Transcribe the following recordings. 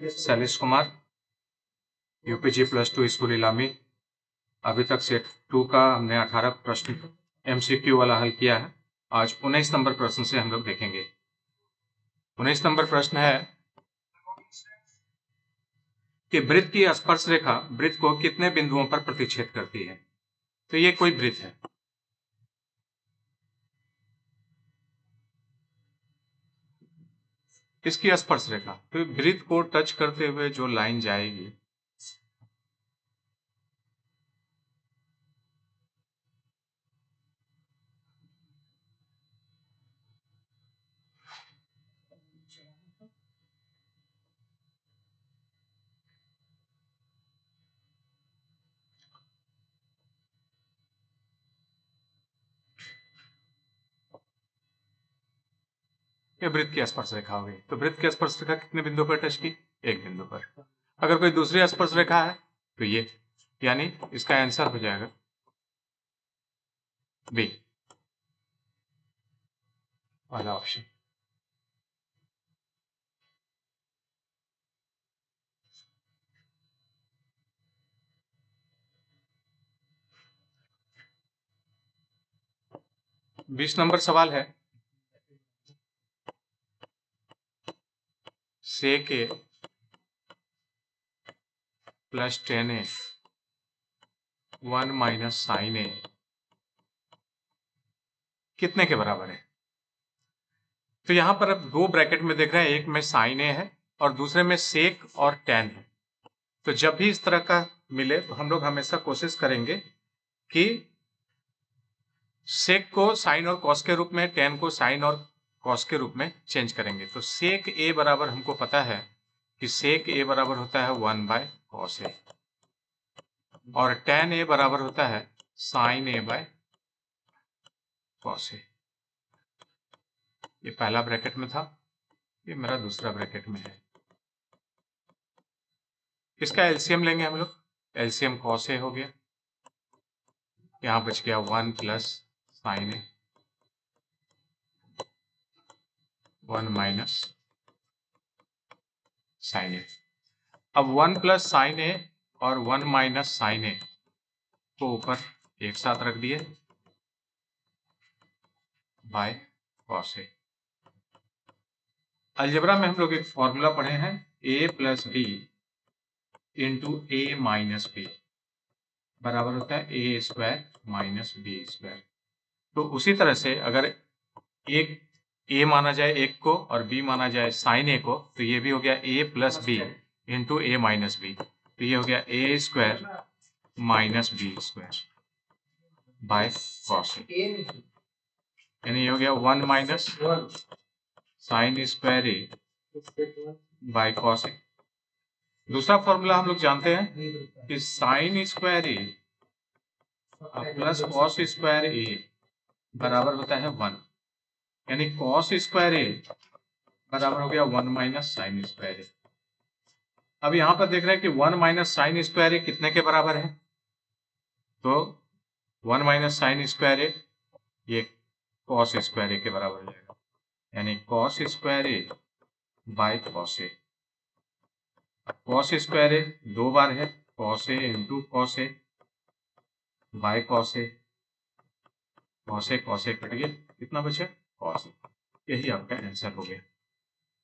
Shailesh Kumar, UPG +2 school Ilami. अभी तक set 2 का हमने 18 प्रश्न एमसीक्यू वाला हल किया है। आज 19 नंबर प्रश्न से हम लोग देखेंगे। 19 नंबर प्रश्न है कि वृत्त की स्पर्श रेखा वृत्त को कितने बिंदुओं पर प्रतिच्छेद करती है। तो ये कोई वृत्त है, इसकी स्पर्श रेखा, तो वृत्त को टच करते हुए जो लाइन जाएगी ये वृत्त की स्पर्श रेखा हो गई। तो वृत्त की स्पर्श रेखा कितने बिंदु पर टच की? एक बिंदु पर। अगर कोई दूसरी स्पर्श रेखा है तो ये, यानी इसका आंसर हो जाएगा बी वाला ऑप्शन। बीस नंबर सवाल है, सेक ए प्लस 10a 1 माइनस साइन ए कितने के बराबर है? तो यहां पर अब दो ब्रैकेट में देख रहे हैं, एक में साइन ए है और दूसरे में सेक और टेन है। तो जब भी इस तरह का मिले तो हम लोग हमेशा कोशिश करेंगे कि सेक को साइन और कॉस के रूप में, टेन को साइन और कॉस के रूप में चेंज करेंगे। तो सेक ए बराबर हमको पता है कि सेक ए बराबर होता है 1 बाय कॉस ए और टेन ए बराबर होता है साइन ए बाय कॉस ए। ये पहला ब्रैकेट में था, ये मेरा दूसरा ब्रैकेट में है। इसका एलसीएम लेंगे हम लोग, एलसीएम कॉस ए हो गया, यहां बच गया 1 प्लस साइन ए 1 माइनस साइन ए। अब 1 प्लस साइन ए और 1 माइनस साइन ए को ऊपर एक साथ रख दिए बाय कॉस ए। अलजेब्रा में हम लोग एक फॉर्मूला पढ़े हैं, a plus B into A minus B बराबर होता है A square minus B square. तो उसी तरह से अगर एक a माना जाए एक को और b माना जाए साइन ए को, तो ये भी हो गया a plus B into A minus B, तो ये हो गया A square minus B square by cos A, यानी ये हो गया 1 minus sine square A by cos A. दूसरा फॉर्मूला हम लोग जानते हैं कि sine square A plus cos square A बराबर होता है 1, यानी कॉस स्क्वायर ए बराबर हो गया 1 माइनस साइन स्क्वायर ए। अब यहां पर देख रहे हैं कि 1 माइनस साइन स्क्वायर ए कितने के बराबर है? तो 1 माइनस साइन स्क्वायर ए ये कॉस स्क्वायर ए के बराबर हो जाएगा, यानी cos square A by cos A. Cos square A दो बार है, cos A into cos A by cos A, cos A cut गया, कितना बचे? Cos A. यही आपका आंसर हो गया,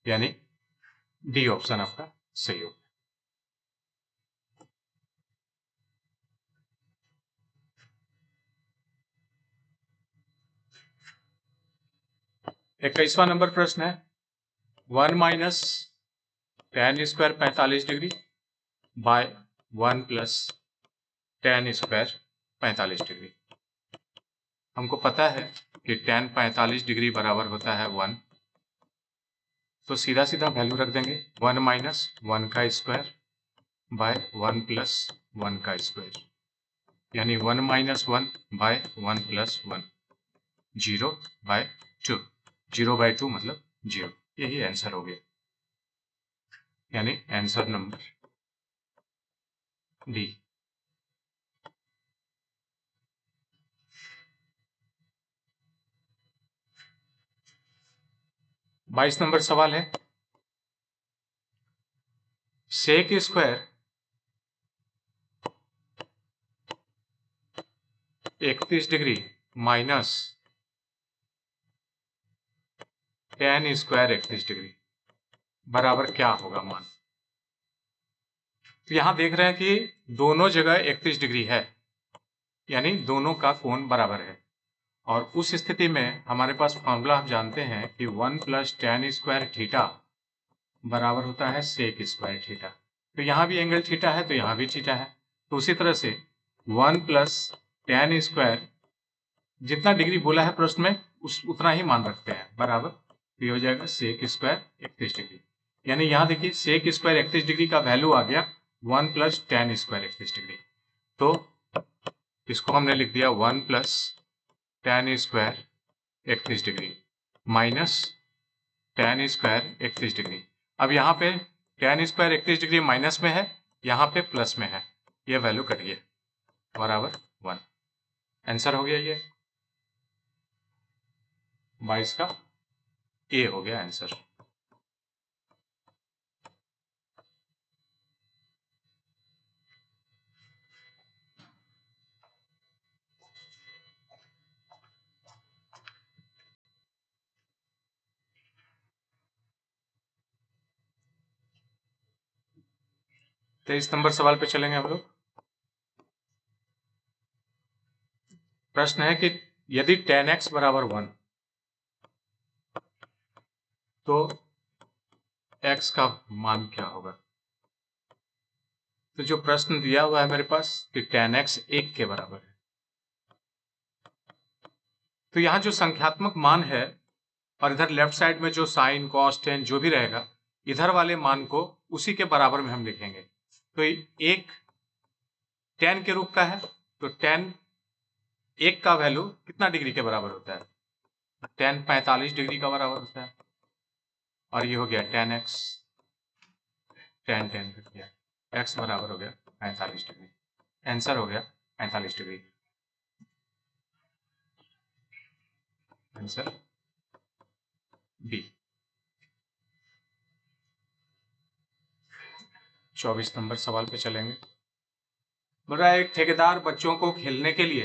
यानी डी ऑप्शन आपका सही हो गया। इक्कीसवां नंबर प्रश्न है, 1 minus ten square 45 degree by 1 plus ten square 45 degree. हमको पता है कि टेन 45 डिग्री बराबर होता है 1, तो सीधा सीधा वैल्यू रख देंगे 1 माइनस 1 का स्क्वायर बाय 1 प्लस 1 का स्क्वायर, यानी 1 minus 1 by 1 plus 1, 0 by 2, 0 by 2 मतलब 0। यही आंसर हो गया, यानी आंसर नंबर डी। बाईस नंबर सवाल है, sec square 31 degree minus tan square 31 degree बराबर क्या होगा मान। तो यहां देख रहे हैं कि दोनों जगह 31 डिग्री है, यानी दोनों का कोण बराबर है। और उस स्थिति में हमारे पास फॉर्मूला हम जानते हैं कि 1 प्लस tan स्क्वायर थीटा बराबर होता है सेक स्क्वायर थीटा। तो यहाँ भी एंगल थीटा है तो यहाँ भी थीटा है, तो उसी तरह से 1 प्लस tan स्क्वायर जितना डिग्री बोला है प्रश्न में उतना ही मान रखते हैं बराबर, तो ये हो जाएगा सेक स्क्वायर 31 डिग्री। यानी यहाँ देखिए सेक स्क्वायर 31 डिग्री का वैल्यू आ गया 1 प्लस tan स्क्वायर 31 डिग्री। तो इसको हमने लिख दिया 1 plus tan square 31 degree minus tan square 31 degree. अब यहाँ पे tan स्क्वायर 31 डिग्री माइनस में है, यहाँ पे प्लस में है, ये वैल्यू कट गया बराबर 1। आंसर हो गया ये 22 का ए हो गया आंसर। तो इस नंबर सवाल पे चलेंगे हम लोग। प्रश्न है कि यदि tan x बराबर 1 तो x का मान क्या होगा। तो जो प्रश्न दिया हुआ है मेरे पास कि tan x 1 के बराबर है, तो यहाँ जो संख्यात्मक मान है और इधर लेफ्ट साइड में जो साइन कॉस टेन जो भी रहेगा, इधर वाले मान को उसी के बराबर में हम लिखेंगे। तो एक tan के रूप का है, तो tan 1 का वैल्यू कितना डिग्री के बराबर होता है, tan 45 डिग्री का बराबर होता है। और ये हो गया tan x, tan कट गया, x बराबर हो गया 45 डिग्री। आंसर हो गया 45 डिग्री। Answer B. 24 नंबर सवाल पे चलेंगे। बोल रहा है एक ठेकेदार बच्चों को खेलने के लिए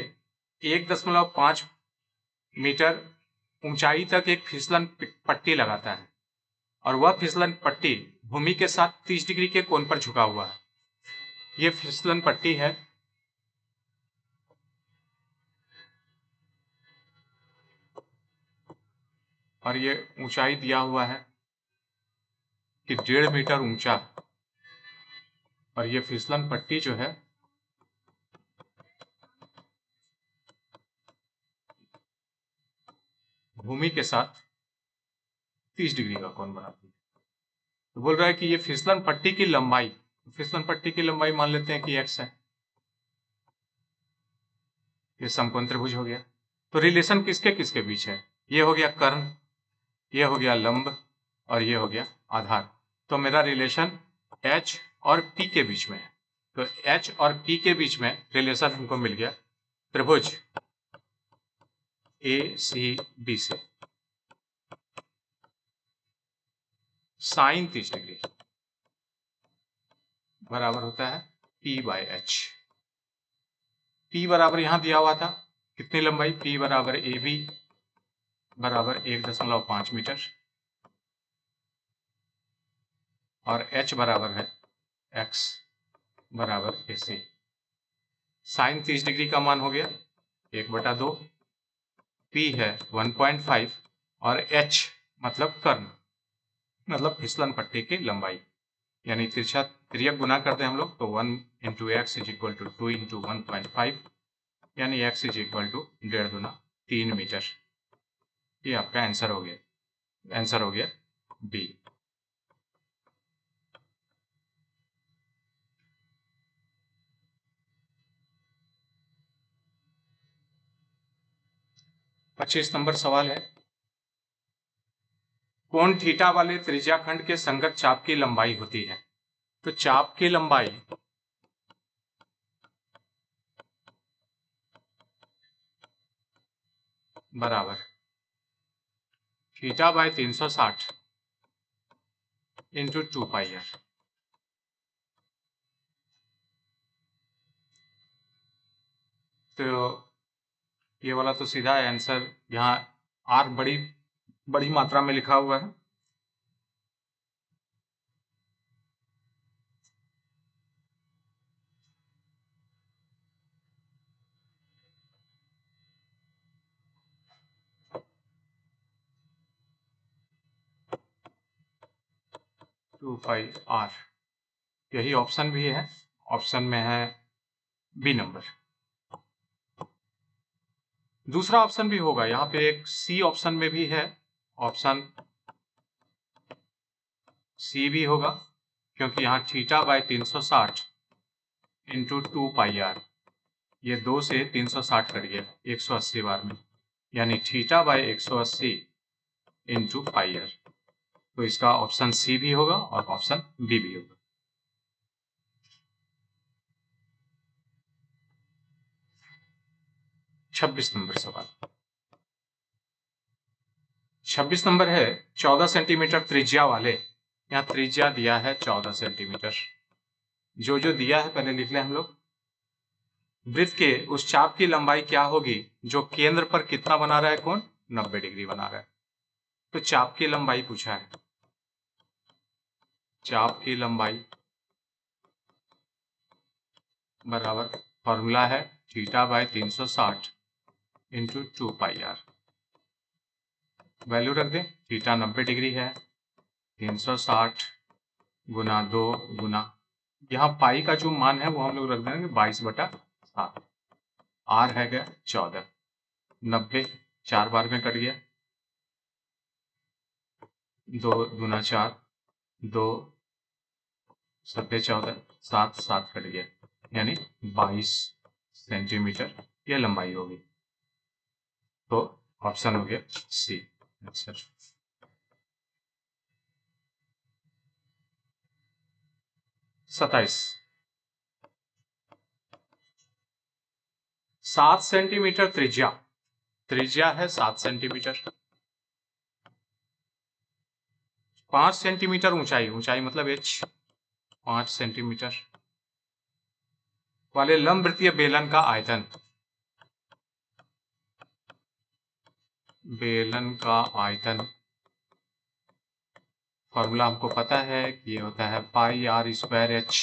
1.5 मीटर ऊंचाई तक एक फिसलन पट्टी लगाता है और वह फिसलन पट्टी भूमि के साथ 30 डिग्री के कोण पर झुका हुआ है। यह फिसलन पट्टी है और ये ऊंचाई दिया हुआ है कि 1.5 मीटर ऊंचा, और ये फिसलन पट्टी जो है भूमि के साथ 30 डिग्री का कोण बनाती है। तो बोल रहा है कि ये फिसलन पट्टी की लंबाई, फिसलन पट्टी की लंबाई मान लेते हैं कि x है, ये समकोण त्रिभुज हो गया। तो रिलेशन किसके किसके बीच है, ये हो गया कर्ण, ये हो गया लंब और ये हो गया आधार। तो मेरा रिलेशन h और p के बीच में है। तो h और p के बीच में रिलेशन हमको मिल गया त्रिभुज ACB से साइन 30 डिग्री बराबर होता है P/H। P बराबर यहां दिया हुआ था कितनी लंबाई, P बराबर AB बराबर 1.5 मीटर और H बराबर है X बराबर AC। साइन 30 डिग्री का मान हो गया 1/2, P है 1.5 और H मतलब कर्ण मतलब फिसलन पट्टी की लंबाई, यानी तिर्यक गुना करते हैं हम लोग तो 1 into x is equal to 2 into 1.5, यानी x इज इक्वल टू 1.5 गुना 3 मीटर। ये आपका आंसर हो गया, आंसर हो गया बी। पच्चीस नंबर सवाल है, कोण थीटा वाले त्रिज्याखंड के संगत चाप की लंबाई होती है। तो चाप की लंबाई बराबर theta by 360 into 2 pi r. तो ये वाला तो सीधा आंसर, यहाँ आर बड़ी बड़ी मात्रा में लिखा हुआ है। टू पाई आर, यही ऑप्शन भी है, ऑप्शन में है बी नंबर। दूसरा ऑप्शन भी होगा, यहाँ पे एक सी ऑप्शन में भी है, ऑप्शन सी भी होगा, क्योंकि यहाँ theta by 360 into 2 pi r, ये 2 से 360 कट गया 180 बार में, यानी theta by 180 into pi r. तो इसका ऑप्शन सी भी होगा और ऑप्शन बी भी होगा। 26 नंबर सवाल। 26 नंबर है, 14 सेंटीमीटर त्रिज्या वाले, यहाँ त्रिज्या दिया है 14 सेंटीमीटर। जो जो दिया है पहले लिख लें हम लोग। वृत्त के उस चाप की लंबाई क्या होगी जो केंद्र पर कितना बना रहा है कोण? 90 डिग्री बना रहा है। तो चाप की लंबाई पूछा है, चाप की लंबाई बराबर फॉर्मूला है theta by 360 into 2 pi r. Value रख दें, थीटा 90 डिग्री है, 360 गुना 2 गुना, यहाँ पाई का जो मान है वो हम लोग रख देंगे 22/7। आर है गया 14, 90 4 बार में कट गया, 2 गुना 4, 2 7 14, 7 7 कट गया, यानी 22 सेंटीमीटर यह लंबाई होगी। तो ऑप्शन हो गया सी आंसर। सत्ताईस, 7 सेंटीमीटर त्रिज्या, त्रिज्या है 7 सेंटीमीटर, 5 सेंटीमीटर ऊंचाई, ऊंचाई मतलब एच 5 सेंटीमीटर वाले लंबवृत्तीय बेलन का आयतन, बेलन का आयतन फॉर्मूला हमको पता है कि ये होता है पाई आर स्क्वायर एच।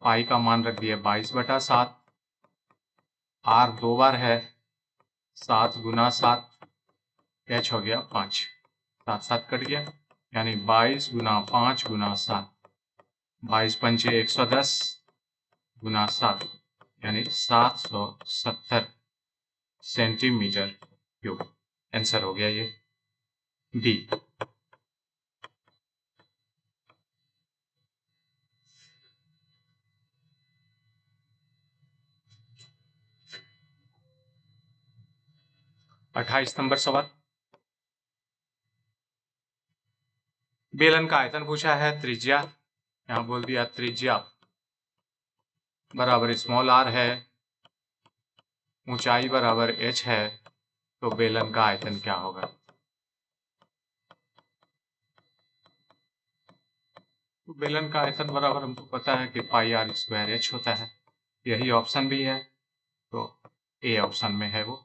पाई का मान रख दिया 22/7, आर 2 बार है, 7 गुना 7, एच हो गया 5, 7 7 कट गया, यानी 22 गुना 5 गुना 7, 22 पंचे 110 गुना 7, यानी 770 सेंटीमीटर क्यूब। आंसर हो गया ये डी। अट्ठाईस नंबर सवाल, बेलन का आयतन पूछा है, त्रिज्या यहां बोल दिया त्रिज्या बराबर स्मॉल आर है, ऊंचाई बराबर एच है, तो बेलन का आयतन क्या होगा? तो बेलन का आयतन बराबर हमको पता है कि पाई आर स्क्वायर एच होता है, यही ऑप्शन भी है, तो ए ऑप्शन में है वो,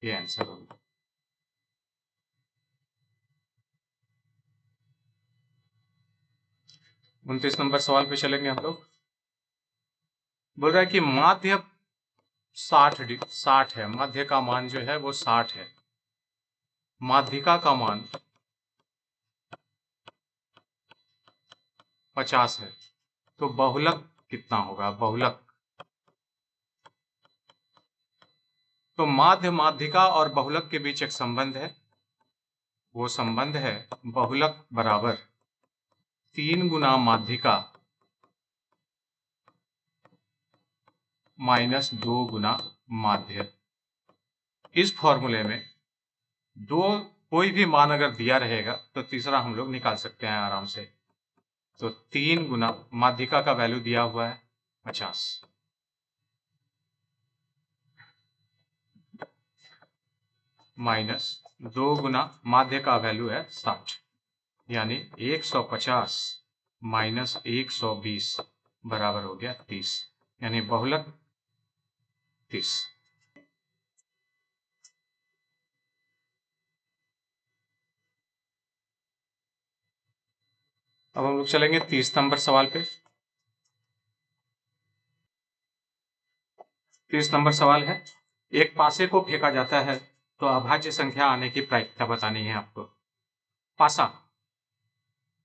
ये आंसर होगा। उनतीस नंबर सवाल पे चलेंगे हम लोग। बोल रहा है कि माध्य 60 है, मध्य का मान जो है वो 60 है, माध्यिका का मान 50 है, तो बहुलक कितना होगा? बहुलक, तो माध्य माध्यिका और बहुलक के बीच एक संबंध है, वो संबंध है बहुलक बराबर 3 गुना माध्यिका माइनस 2 गुना माध्य। इस फॉर्मूले में दो कोई भी मान अगर दिया रहेगा तो तीसरा हम लोग निकाल सकते हैं आराम से। तो 3 गुना माध्यिका का वैल्यू दिया हुआ है 50, माइनस 2 गुना माध्य का वैल्यू है 60, यानी 150 माइनस 120 बराबर हो गया 30, यानी बहुलक 30। अब हम लोग चलेंगे 30 नंबर सवाल पे। 30 नंबर सवाल है, एक पासे को फेंका जाता है तो अभाज्य संख्या आने की प्रायिकता बतानी है आपको। पासा,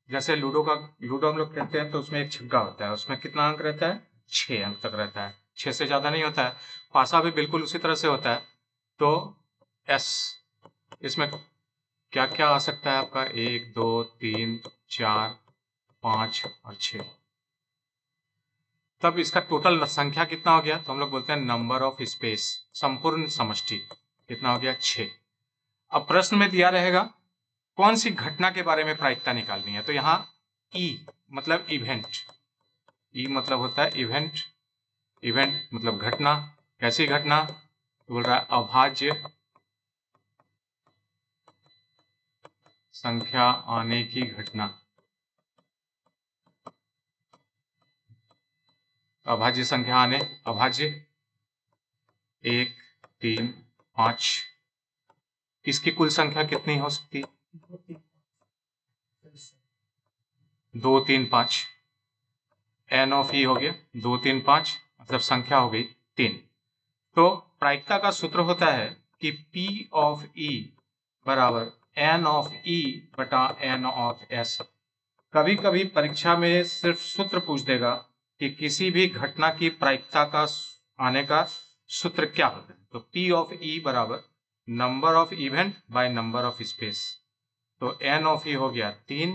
जैसे लूडो हम लोग खेलते हैं तो उसमें एक छक्का होता है, उसमें कितना अंक रहता है? 6 अंक तक रहता है, 6 से ज्यादा नहीं होता है। पासा भी बिल्कुल उसी तरह से होता है। तो एस, इसमें क्या क्या आ सकता है आपका? 1 2 3 4 5 और 6। तब इसका टोटल संख्या कितना हो गया? तो हम लोग बोलते हैं नंबर ऑफ स्पेस, संपूर्ण समष्टि कितना हो गया? 6। अब प्रश्न में दिया रहेगा कौन सी घटना के बारे में प्रायिकता निकालनी है। तो यहाँ ई मतलब इवेंट, ई मतलब होता है इवेंट, इवेंट मतलब घटना। कैसी घटना? तो बोल रहा है अभाज्य संख्या आने की घटना। अभाज्य संख्या आने, अभाज्य 1 3 5, इसकी कुल संख्या कितनी हो सकती? 2 3 5। एन ऑफ ई हो गया 2 3 5, मतलब संख्या हो गई 3। तो प्रायिकता का सूत्र होता है कि P ऑफ E बराबर एन ऑफ ई बटा एन ऑफ एस। कभी कभी परीक्षा में सिर्फ सूत्र पूछ देगा कि किसी भी घटना की प्रायिकता का आने का सूत्र क्या होता है। तो P ऑफ E बराबर number of event by number of space. तो एन ऑफ ई हो गया 3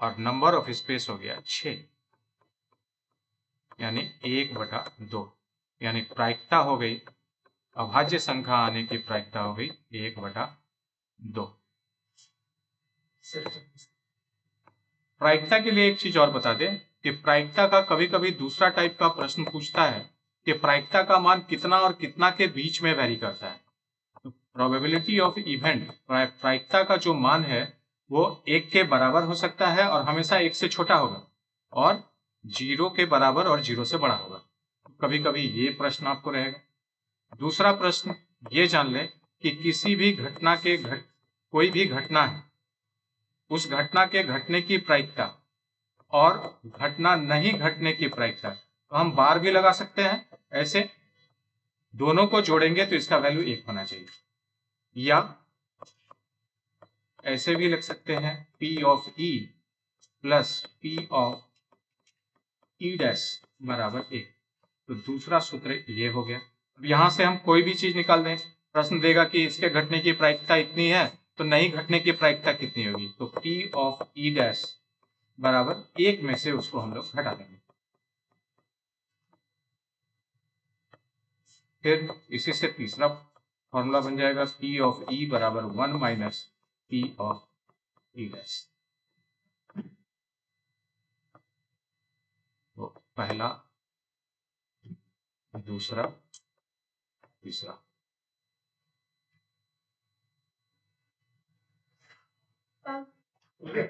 और नंबर ऑफ स्पेस हो गया 6, यानी 1/2, यानी प्रायिकता हो गई, अभाज्य संख्या आने की प्रायिकता हो गई 1/2। प्रायिकता के लिए एक चीज और बता दें कि प्रायिकता का कभी कभी दूसरा टाइप का प्रश्न पूछता है कि प्रायिकता का मान कितना और कितना के बीच में वैरी करता है। तो प्रोबेबिलिटी ऑफ इवेंट, प्रायिकता का जो मान है वो 1 के बराबर हो सकता है और हमेशा 1 से छोटा होगा, और 0 के बराबर और 0 से बड़ा होगा। कभी कभी ये प्रश्न आपको रहेगा। दूसरा प्रश्न ये जान लें कि किसी भी घटना के कोई भी घटना है, उस घटना के घटने की प्रायिकता और घटना नहीं घटने की प्रायिकता, तो हम बार भी लगा सकते हैं। ऐसे दोनों को जोड़ेंगे तो इसका वैल्यू 1 होना चाहिए, या ऐसे भी लिख सकते हैं P of E plus P of E dash बराबर 1। तो दूसरा सूत्र ये हो गया। अब यहां से हम कोई भी चीज निकाल दें, प्रश्न देगा कि इसके घटने की प्रायिकता इतनी है तो नहीं घटने की प्रायिकता कितनी होगी। तो P ऑफ E डैश बराबर 1 में से उसको हम लोग घटा देंगे। फिर इसी से तीसरा फॉर्मूला बन जाएगा P ऑफ E बराबर 1 minus P of E dash. तो पहला, दूसरा, तीसरा। Okay.